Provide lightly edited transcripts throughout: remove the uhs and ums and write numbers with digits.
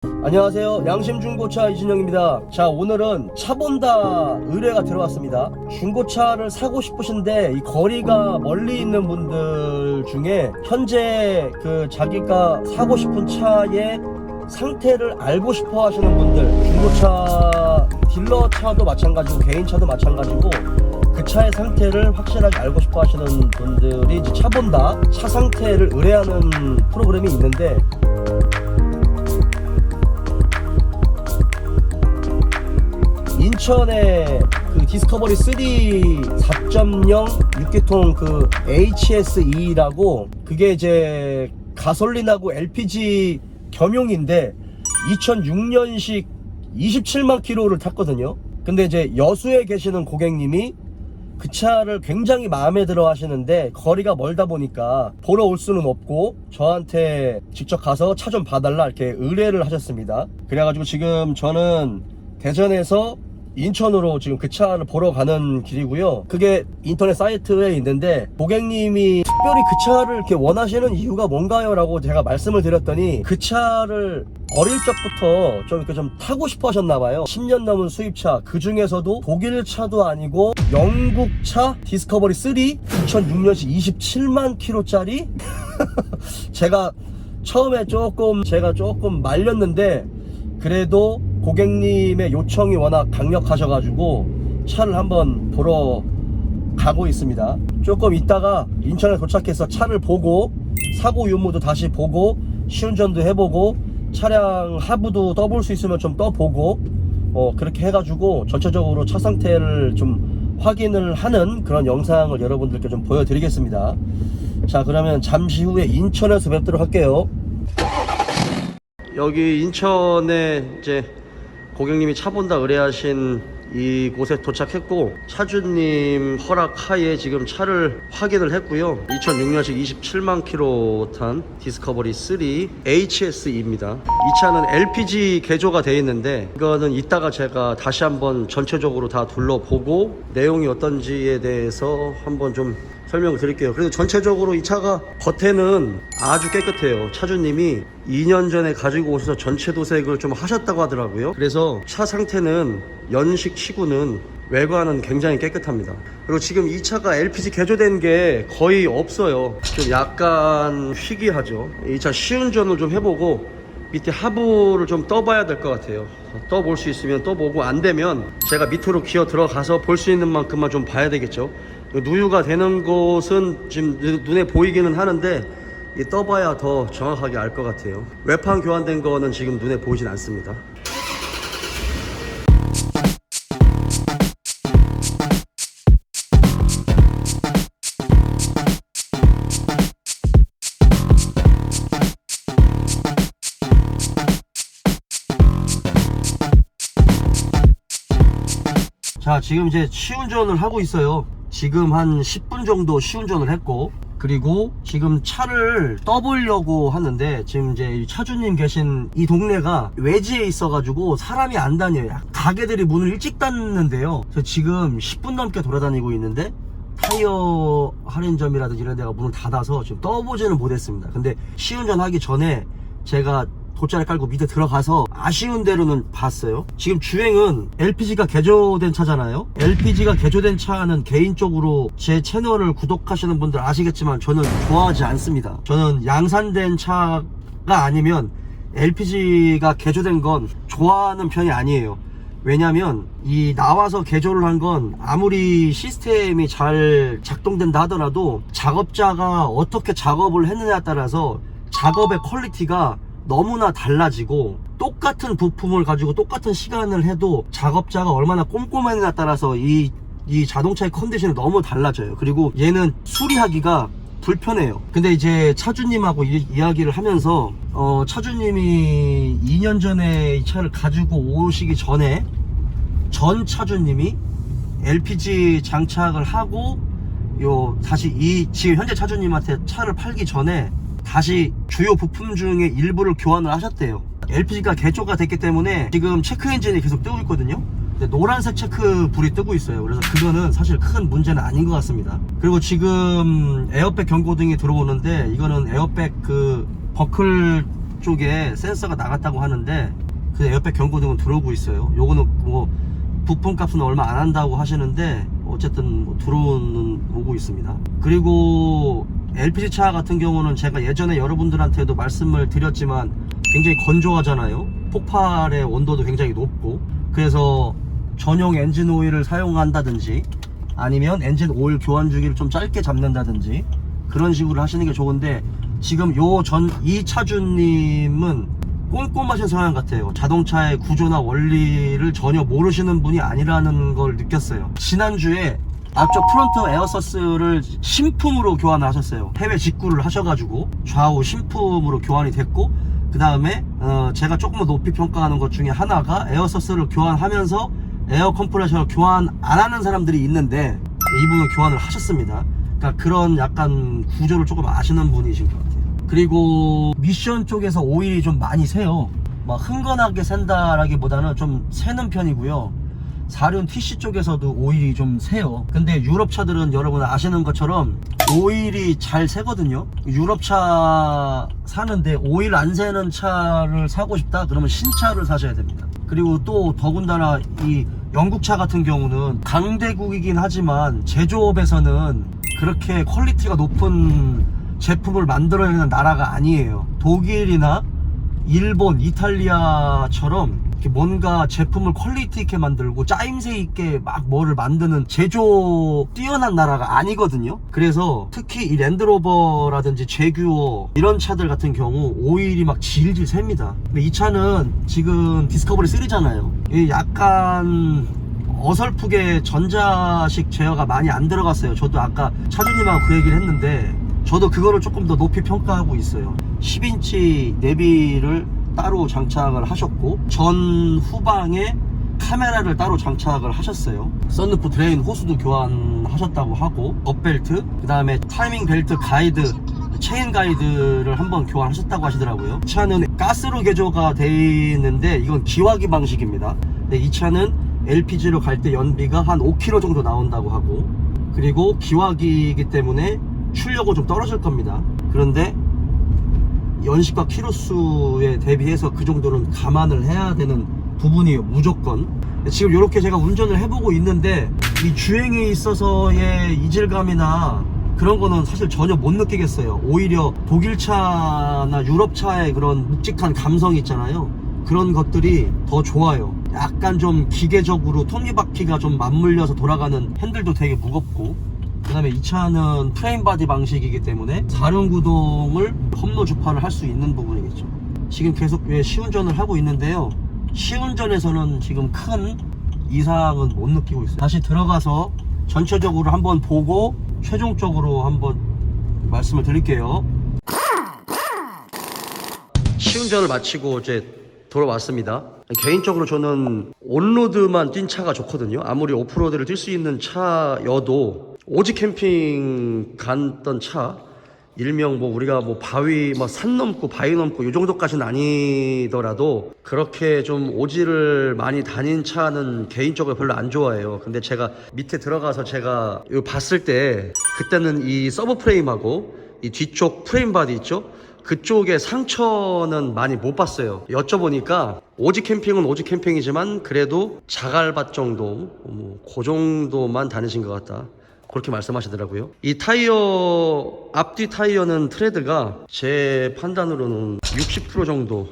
안녕하세요, 양심중고차 이진영입니다. 자, 오늘은 차 본다 의뢰가 들어왔습니다. 중고차를 사고 싶으신데 이 거리가 멀리 있는 분들 중에 현재 자기가 사고 싶은 차의 상태를 알고 싶어 하시는 분들, 중고차 딜러 차도 마찬가지고 개인 차도 마찬가지고 그 차의 상태를 확실하게 알고 싶어 하시는 분들이 이제 차 본다 차 상태를 의뢰하는 프로그램이 있는데, 인천의 디스커버리 3 4.0 6기통 HSE라고, 그게 이제 가솔린하고 LPG 겸용인데 2006년식 27만 킬로를 탔거든요. 근데 이제 여수에 계시는 고객님이 그 차를 굉장히 마음에 들어 하시는데 거리가 멀다 보니까 보러 올 수는 없고 저한테 직접 가서 차 좀 봐달라 이렇게 의뢰를 하셨습니다. 그래가지고 지금 저는 대전에서 인천으로 지금 그 차를 보러 가는 길이고요. 그게 인터넷 사이트에 있는데, 고객님이 특별히 그 차를 이렇게 원하시는 이유가 뭔가요? 라고 제가 말씀을 드렸더니 그 차를 어릴 적부터 좀 이렇게 좀 타고 싶어 하셨나봐요. 10년 넘은 수입차, 그 중에서도 독일 차도 아니고 영국차 디스커버리 3 2006년식 27만 킬로짜리 제가 처음에 조금 말렸는데, 그래도 고객님의 요청이 워낙 강력하셔가지고 차를 한번 보러 가고 있습니다. 조금 있다가 인천에 도착해서 차를 보고 사고 유무도 다시 보고 시운전도 해보고 차량 하부도 떠볼 수 있으면 좀 떠보고 그렇게 해가지고 전체적으로 차 상태를 좀 확인을 하는 그런 영상을 여러분들께 좀 보여드리겠습니다. 자, 그러면 잠시 후에 인천에서 뵙도록 할게요. 여기 인천에 이제 고객님이 차 본다 의뢰하신 이곳에 도착했고, 차주님 허락하에 지금 차를 확인을 했고요. 2006년식 27만 킬로 탄 디스커버리 3 HSE입니다. 이 차는 LPG 개조가 되어 있는데, 이거는 이따가 제가 다시 한번 전체적으로 다 둘러보고 내용이 어떤지에 대해서 한번 좀 설명을 드릴게요. 그래도 전체적으로 이 차가 겉에는 아주 깨끗해요. 차주님이 2년 전에 가지고 오셔서 전체 도색을 좀 하셨다고 하더라고요. 그래서 차 상태는 연식 치고는 외관은 굉장히 깨끗합니다. 그리고 지금 이 차가 LPG 개조된 게 거의 없어요. 좀 약간 희귀하죠. 이 차 시운전을 좀 해보고 밑에 하부를 좀 떠봐야 될 것 같아요. 떠볼 수 있으면 떠보고, 안 되면 제가 밑으로 기어 들어가서 볼 수 있는 만큼만 좀 봐야 되겠죠. 누유가 되는 곳은 지금 눈에 보이기는 하는데 떠봐야 더 정확하게 알 것 같아요. 외판 교환된 거는 지금 눈에 보이진 않습니다. 자, 지금 이제 시운전을 하고 있어요. 지금 한 10분 정도 시운전을 했고, 그리고 지금 차를 떠보려고 하는데, 지금 이제 차주님 계신 이 동네가 외지에 있어가지고 사람이 안 다녀요. 가게들이 문을 일찍 닫는데요. 그래서 지금 10분 넘게 돌아다니고 있는데 타이어 할인점이라든지 이런 데가 문을 닫아서 지금 떠보지는 못했습니다. 근데 시운전하기 전에 제가 돗자리 깔고 밑에 들어가서 아쉬운 대로는 봤어요. 지금 주행은 LPG가 개조된 차잖아요. LPG가 개조된 차는 개인적으로 제 채널을 구독하시는 분들 아시겠지만 저는 좋아하지 않습니다. 저는 양산된 차가 아니면 LPG가 개조된 건 좋아하는 편이 아니에요. 왜냐면 이 나와서 개조를 한 건 아무리 시스템이 잘 작동된다 하더라도 작업자가 어떻게 작업을 했느냐에 따라서 작업의 퀄리티가 너무나 달라지고, 똑같은 부품을 가지고 똑같은 시간을 해도 작업자가 얼마나 꼼꼼했느냐에 따라서 이 자동차의 컨디션이 너무 달라져요. 그리고 얘는 수리하기가 불편해요. 근데 이제 차주님하고 이야기를 하면서 차주님이 2년 전에 이 차를 가지고 오시기 전에 전 차주님이 LPG 장착을 하고 다시 지금 현재 차주님한테 차를 팔기 전에 다시 주요 부품 중에 일부를 교환을 하셨대요. LPG가 개조가 됐기 때문에 지금 체크 엔진이 계속 뜨고 있거든요. 노란색 체크 불이 뜨고 있어요. 그래서 그거는 사실 큰 문제는 아닌 것 같습니다. 그리고 지금 에어백 경고등이 들어오는데 이거는 에어백 그 버클 쪽에 센서가 나갔다고 하는데 그 에어백 경고등은 들어오고 있어요. 요거는 뭐 부품값은 얼마 안 한다고 하시는데 어쨌든 뭐 들어오는 오고 있습니다. 그리고 LPG 차 같은 경우는 제가 예전에 여러분들한테도 말씀을 드렸지만 굉장히 건조하잖아요. 폭발의 온도도 굉장히 높고, 그래서 전용 엔진 오일을 사용한다든지 아니면 엔진 오일 교환 주기를 좀 짧게 잡는다든지 그런 식으로 하시는 게 좋은데, 지금 이 차주님은 꼼꼼하신 성향 같아요. 자동차의 구조나 원리를 전혀 모르시는 분이 아니라는 걸 느꼈어요. 지난주에 앞쪽 프론트 에어서스를 신품으로 교환을 하셨어요. 해외 직구를 하셔가지고 좌우 신품으로 교환이 됐고, 그 다음에 제가 조금 더 높이 평가하는 것 중에 하나가 에어서스를 교환하면서 에어 컴프레셔를 교환 안 하는 사람들이 있는데 이분은 교환을 하셨습니다. 그러니까 그런 약간 구조를 조금 아시는 분이신 것 같아요. 그리고 미션 쪽에서 오일이 좀 많이 새요. 막 흥건하게 샌다라기보다는 좀 새는 편이고요. 사륜 TC 쪽에서도 오일이 좀 새요. 근데 유럽 차들은 여러분 아시는 것처럼 오일이 잘 새거든요. 유럽 차 사는데 오일 안 새는 차를 사고 싶다? 그러면 신차를 사셔야 됩니다. 그리고 또 더군다나 이 영국 차 같은 경우는 강대국이긴 하지만 제조업에서는 그렇게 퀄리티가 높은 제품을 만들어내는 나라가 아니에요. 독일이나 일본, 이탈리아처럼 이렇게 뭔가 제품을 퀄리티 있게 만들고 짜임새 있게 막 뭐를 만드는 제조 뛰어난 나라가 아니거든요. 그래서 특히 이 랜드로버라든지 제규어 이런 차들 같은 경우 오일이 막 질질 셉니다. 근데 이 차는 지금 디스커버리 3잖아요. 약간 어설프게 전자식 제어가 많이 안 들어갔어요. 저도 아까 차주님하고 그 얘기를 했는데 저도 그거를 조금 더 높이 평가하고 있어요. 10인치 내비를 따로 장착을 하셨고, 전 후방에 카메라를 따로 장착을 하셨어요. 썬루프 드레인 호스도 교환하셨다고 하고, 업벨트, 그 다음에 타이밍 벨트 가이드, 체인 가이드를 한번 교환하셨다고 하시더라고요. 이 차는 가스로 개조가 되어 있는데 이건 기화기 방식입니다. 근데 이 차는 LPG로 갈 때 연비가 한 5km 정도 나온다고 하고, 그리고 기화기이기 때문에 출력은 좀 떨어질 겁니다. 그런데 연식과 키로수에 대비해서 그 정도는 감안을 해야 되는 부분이에요. 무조건. 지금 이렇게 제가 운전을 해보고 있는데 이 주행에 있어서의 이질감이나 그런 거는 사실 전혀 못 느끼겠어요. 오히려 독일차나 유럽차의 그런 묵직한 감성이 있잖아요. 그런 것들이 더 좋아요. 약간 좀 기계적으로 톱니바퀴가 좀 맞물려서 돌아가는 핸들도 되게 무겁고, 그 다음에 이 차는 프레임 바디 방식이기 때문에 사륜구동을 험로 주파를 할 수 있는 부분이겠죠. 지금 계속 시운전을 하고 있는데요, 시운전에서는 지금 큰 이상은 못 느끼고 있어요. 다시 들어가서 전체적으로 한번 보고 최종적으로 한번 말씀을 드릴게요. 시운전을 마치고 이제 돌아왔습니다. 개인적으로 저는 온로드만 뛴 차가 좋거든요. 아무리 오프로드를 뛸 수 있는 차여도 오지 캠핑 갔던 차, 일명 뭐 우리가 뭐 바위 뭐 산 넘고 바위 넘고 이 정도까지는 아니더라도 그렇게 좀 오지를 많이 다닌 차는 개인적으로 별로 안 좋아해요. 근데 제가 밑에 들어가서 제가 이거 봤을 때 그때는 이 서브 프레임하고 이 뒤쪽 프레임 바디 있죠? 그쪽에 상처는 많이 못 봤어요. 여쭤보니까 오지 캠핑은 오지 캠핑이지만 그래도 자갈밭 정도, 그 정도만 다니신 것 같다, 그렇게 말씀하시더라고요. 이 타이어, 앞뒤 타이어는 트레드가 제 판단으로는 60% 정도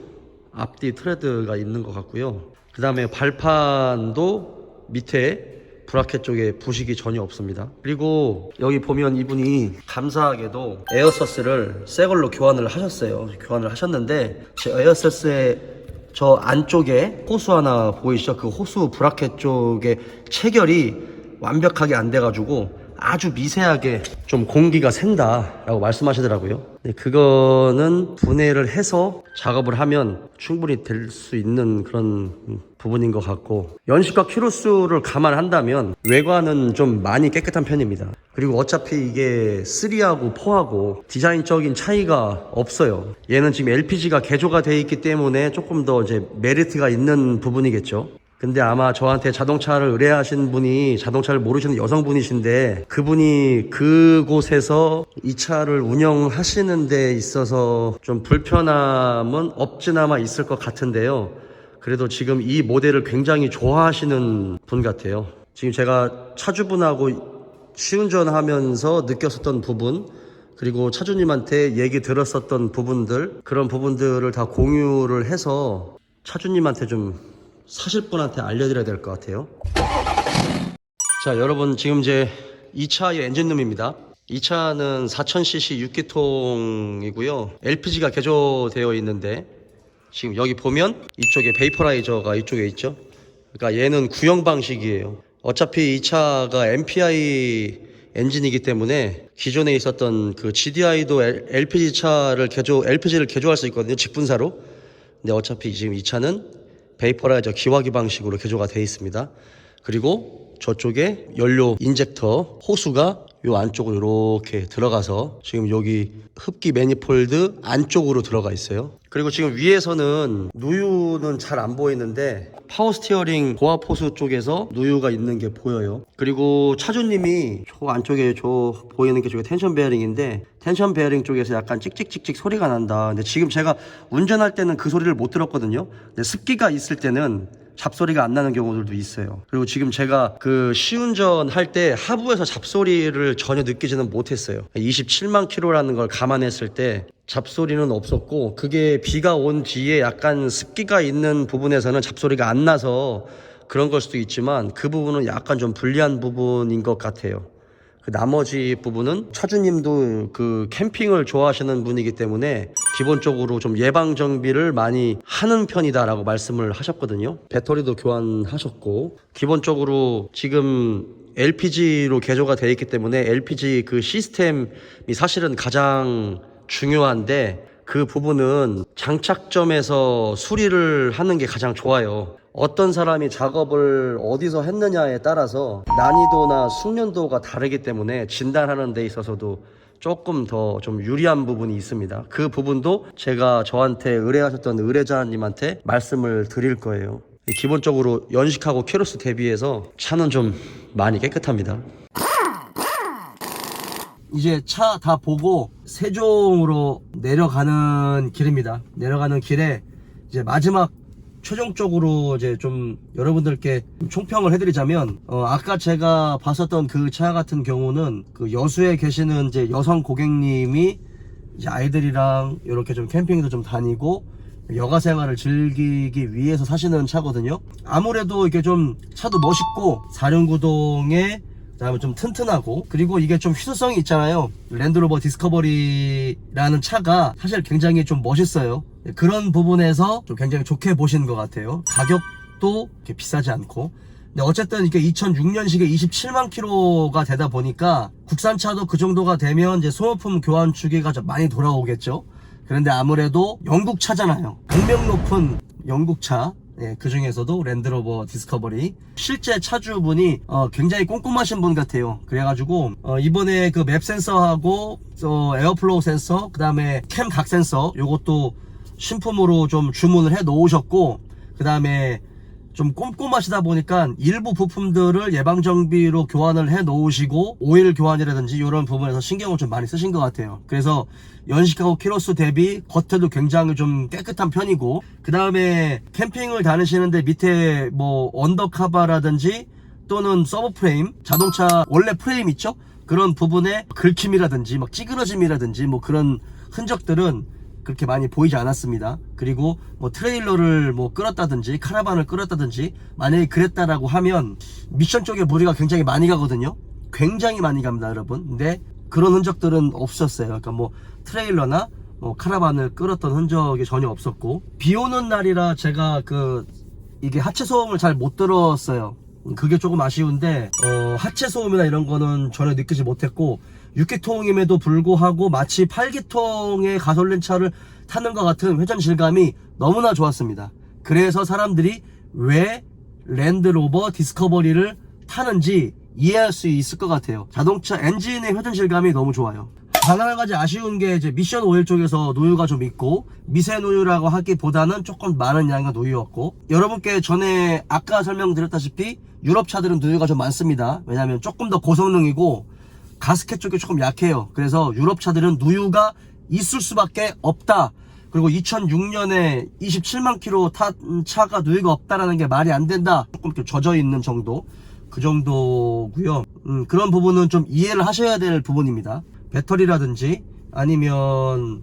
앞뒤 트레드가 있는 것 같고요. 그 다음에 발판도 밑에 브라켓 쪽에 부식이 전혀 없습니다. 그리고 여기 보면 이분이 감사하게도 에어서스를 새 걸로 교환을 하셨어요. 교환을 하셨는데 제 에어서스에 저 안쪽에 호수 하나 보이시죠? 그 호수 브라켓 쪽에 체결이 완벽하게 안 돼가지고 아주 미세하게 좀 공기가 샌다 라고 말씀하시더라고요. 그거는 분해를 해서 작업을 하면 충분히 될 수 있는 그런 부분인 것 같고, 연식과 키로수를 감안한다면 외관은 좀 많이 깨끗한 편입니다. 그리고 어차피 이게 3하고 4하고 디자인적인 차이가 없어요. 얘는 지금 LPG가 개조가 되어 있기 때문에 조금 더 이제 메리트가 있는 부분이겠죠. 근데 아마 저한테 자동차를 의뢰하신 분이 자동차를 모르시는 여성분이신데 그분이 그곳에서 이 차를 운영하시는 데 있어서 좀 불편함은 없지나마 있을 것 같은데요. 그래도 지금 이 모델을 굉장히 좋아하시는 분 같아요. 지금 제가 차주분하고 시운전하면서 느꼈었던 부분, 그리고 차주님한테 얘기 들었었던 부분들, 그런 부분들을 다 공유를 해서 차주님한테 좀 사실 분한테 알려드려야 될 것 같아요. 자, 여러분 지금 이제 이 차의 엔진룸입니다. 이 차는 4000cc 6기통이고요. LPG가 개조되어 있는데 지금 여기 보면 이쪽에 베이퍼라이저가 이쪽에 있죠. 그러니까 얘는 구형 방식이에요. 어차피 이 차가 MPI 엔진이기 때문에 기존에 있었던 그 GDI도 LPG를 개조할 수 있거든요. 직분사로. 근데 어차피 지금 이 차는 베이퍼라이저 기화기 방식으로 개조가 되어 있습니다. 그리고 저쪽에 연료 인젝터 호수가 요 안쪽으로 이렇게 들어가서 지금 여기 흡기 매니폴드 안쪽으로 들어가 있어요. 그리고 지금 위에서는 누유는 잘 안 보이는데 파워 스티어링 고압 호수 쪽에서 누유가 있는 게 보여요. 그리고 차주님이 저 안쪽에 저 보이는 게 저게 텐션 베어링인데 텐션 베어링 쪽에서 약간 찍찍찍찍 소리가 난다. 근데 지금 제가 운전할 때는 그 소리를 못 들었거든요. 근데 습기가 있을 때는 잡소리가 안 나는 경우들도 있어요. 그리고 지금 제가 그 시운전 할 때 하부에서 잡소리를 전혀 느끼지는 못했어요. 27만 킬로라는 걸 감안했을 때 잡소리는 없었고, 그게 비가 온 뒤에 약간 습기가 있는 부분에서는 잡소리가 안 나서 그런 걸 수도 있지만 그 부분은 약간 좀 불리한 부분인 것 같아요. 그 나머지 부분은 차주님도 그 캠핑을 좋아하시는 분이기 때문에 기본적으로 좀 예방 정비를 많이 하는 편이다라고 말씀을 하셨거든요. 배터리도 교환하셨고, 기본적으로 지금 LPG로 개조가 되어 있기 때문에 LPG 그 시스템이 사실은 가장 중요한데 그 부분은 장착점에서 수리를 하는 게 가장 좋아요. 어떤 사람이 작업을 어디서 했느냐에 따라서 난이도나 숙련도가 다르기 때문에 진단하는 데 있어서도 조금 더 좀 유리한 부분이 있습니다. 그 부분도 제가 저한테 의뢰하셨던 의뢰자님한테 말씀을 드릴 거예요. 기본적으로 연식하고 키로수 대비해서 차는 좀 많이 깨끗합니다. 이제 차 다 보고 세종으로 내려가는 길입니다. 내려가는 길에 이제 마지막 최종적으로 이제 좀 여러분들께 총평을 해드리자면, 아까 제가 봤었던 그 차 같은 경우는 그 여수에 계시는 이제 여성 고객님이 이제 아이들이랑 이렇게 좀 캠핑도 좀 다니고 여가 생활을 즐기기 위해서 사시는 차거든요. 아무래도 이게 좀 차도 멋있고 사륜구동에 그다음에 좀 튼튼하고, 그리고 이게 좀 희소성이 있잖아요. 랜드로버 디스커버리라는 차가 사실 굉장히 좀 멋있어요. 그런 부분에서 좀 굉장히 좋게 보신 것 같아요. 가격도 이렇게 비싸지 않고. 근데 어쨌든 이게 2006년식에 27만 킬로가 되다 보니까 국산차도 그 정도가 되면 이제 소모품 교환 주기가 좀 많이 돌아오겠죠. 그런데 아무래도 영국 차잖아요. 악명 높은 영국 차. 예, 그 중에서도 랜드로버 디스커버리 실제 차주분이 굉장히 꼼꼼하신 분 같아요. 그래가지고 이번에 그 맵 센서하고 에어플로우 센서, 그 다음에 캠 각 센서 요것도 신품으로 좀 주문을 해 놓으셨고, 그 다음에 좀 꼼꼼하시다 보니까 일부 부품들을 예방정비로 교환을 해 놓으시고 오일 교환이라든지 이런 부분에서 신경을 좀 많이 쓰신 것 같아요. 그래서 연식하고 키로수 대비 겉에도 굉장히 좀 깨끗한 편이고, 그 다음에 캠핑을 다니시는데 밑에 뭐 언더카바라든지 또는 서브프레임, 자동차 원래 프레임 있죠? 그런 부분에 긁힘이라든지 막 찌그러짐이라든지 뭐 그런 흔적들은 그렇게 많이 보이지 않았습니다. 그리고 뭐 트레일러를 뭐 끌었다든지 카라반을 끌었다든지 만약에 그랬다라고 하면 미션 쪽에 무리가 굉장히 많이 가거든요. 굉장히 많이 갑니다, 여러분. 근데 그런 흔적들은 없었어요. 그러니까 뭐 트레일러나 뭐 카라반을 끌었던 흔적이 전혀 없었고, 비 오는 날이라 제가 이게 하체 소음을 잘 못 들었어요. 그게 조금 아쉬운데 하체 소음이나 이런 거는 전혀 느끼지 못했고, 6기통임에도 불구하고 마치 8기통의 가솔린 차를 타는 것 같은 회전 질감이 너무나 좋았습니다. 그래서 사람들이 왜 랜드로버 디스커버리를 타는지 이해할 수 있을 것 같아요. 자동차 엔진의 회전 질감이 너무 좋아요. 단 한 가지 아쉬운 게 이제 미션 오일 쪽에서 노유가 좀 있고, 미세 노유라고 하기보다는 조금 많은 양의 노유였고, 여러분께 전에 아까 설명드렸다시피 유럽 차들은 노유가 좀 많습니다. 왜냐하면 조금 더 고성능이고 가스켓 쪽이 조금 약해요. 그래서 유럽 차들은 누유가 있을 수밖에 없다. 그리고 2006년에 27만 킬로 탄 차가 누유가 없다라는 게 말이 안 된다. 조금 이렇게 젖어 있는 정도, 그 정도고요. 그런 부분은 좀 이해를 하셔야 될 부분입니다. 배터리라든지 아니면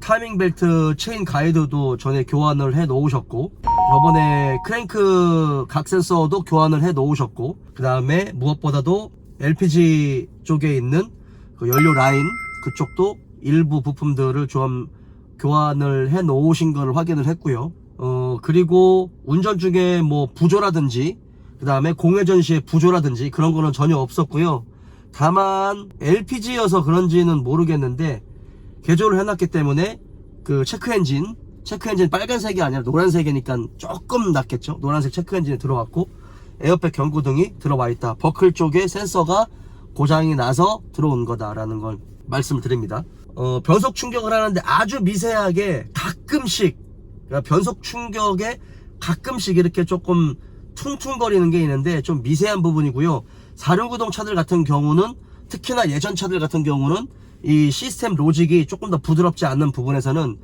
타이밍 벨트 체인 가이드도 전에 교환을 해 놓으셨고, 저번에 크랭크 각 센서도 교환을 해 놓으셨고, 그 다음에 무엇보다도 LPG 쪽에 있는 그 연료 라인 그쪽도 일부 부품들을 좀 교환을 해 놓으신 걸 확인을 했고요. 그리고 운전 중에 뭐 부조라든지 그 다음에 공회전 시에 부조라든지 그런 거는 전혀 없었고요. 다만 LPG여서 그런지는 모르겠는데 개조를 해놨기 때문에 그 체크 엔진 빨간색이 아니라 노란색이니까 조금 낫겠죠. 노란색 체크 엔진이 들어왔고, 에어백 경고등이 들어와 있다. 버클 쪽에 센서가 고장이 나서 들어온 거다라는 걸 말씀을 드립니다. 변속 충격을 하는데 아주 미세하게 가끔씩, 그러니까 변속 충격에 가끔씩 이렇게 조금 퉁퉁거리는 게 있는데 좀 미세한 부분이고요. 4륜구동 차들 같은 경우는, 특히나 예전 차들 같은 경우는 이 시스템 로직이 조금 더 부드럽지 않는 부분에서는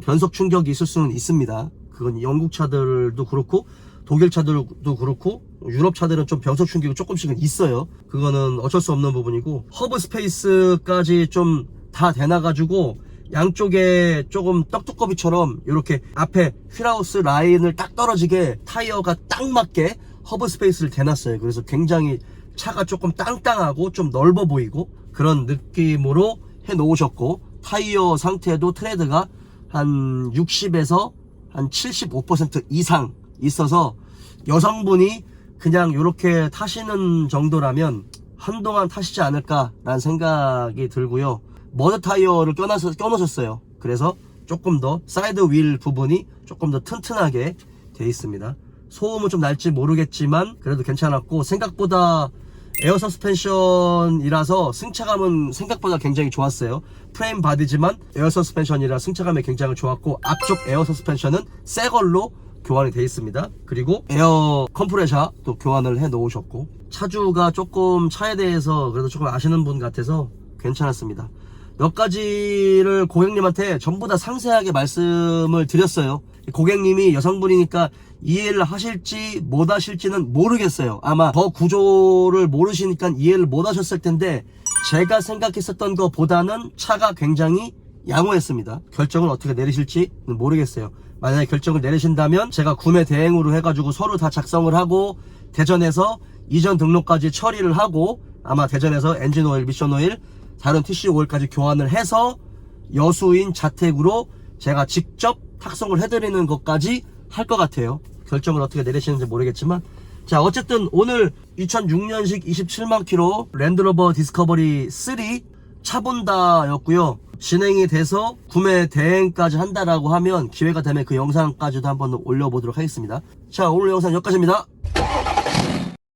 변속 충격이 있을 수는 있습니다. 그건 영국 차들도 그렇고 독일 차들도 그렇고 유럽 차들은 좀 변속 충격이 조금씩은 있어요. 그거는 어쩔 수 없는 부분이고, 허브 스페이스까지 좀 다 되나가지고 양쪽에 조금 떡두꺼비처럼 이렇게 앞에 휠하우스 라인을 딱 떨어지게 타이어가 딱 맞게 허브 스페이스를 대놨어요. 그래서 굉장히 차가 조금 땅땅하고 좀 넓어 보이고 그런 느낌으로 해 놓으셨고, 타이어 상태도 트레드가 한 60에서 한 75% 이상 있어서 여성분이 그냥 이렇게 타시는 정도라면 한동안 타시지 않을까라는 생각이 들고요. 머드 타이어를 껴놓으셨어요. 그래서 조금 더 사이드 휠 부분이 조금 더 튼튼하게 되어 있습니다. 소음은 좀 날지 모르겠지만 그래도 괜찮았고, 생각보다 에어 서스펜션이라서 승차감은 생각보다 굉장히 좋았어요. 프레임 바디지만 에어 서스펜션이라 승차감이 굉장히 좋았고, 앞쪽 에어 서스펜션은 새 걸로 교환이 되어 있습니다. 그리고 에어 컴프레셔도 교환을 해 놓으셨고, 차주가 조금 차에 대해서 그래도 조금 아시는 분 같아서 괜찮았습니다. 몇 가지를 고객님한테 전부 다 상세하게 말씀을 드렸어요. 고객님이 여성분이니까 이해를 하실지 못 하실지는 모르겠어요. 아마 더 구조를 모르시니까 이해를 못 하셨을 텐데, 제가 생각했었던 것보다는 차가 굉장히 양호했습니다. 결정을 어떻게 내리실지는 모르겠어요. 만약에 결정을 내리신다면 제가 구매 대행으로 해가지고 서류 다 작성을 하고 대전에서 이전 등록까지 처리를 하고, 아마 대전에서 엔진 오일, 미션 오일, 다른 TC 오일까지 교환을 해서 여수인 자택으로 제가 직접 탁송을 해드리는 것까지 할 것 같아요. 결정을 어떻게 내리시는지 모르겠지만, 자, 어쨌든 오늘 2006년식 27만 킬로 랜드로버 디스커버리 3 차본다 였고요. 진행이 돼서 구매 대행까지 한다라고 하면 기회가 되면 그 영상까지도 한번 올려보도록 하겠습니다. 자, 오늘 영상 여기까지입니다.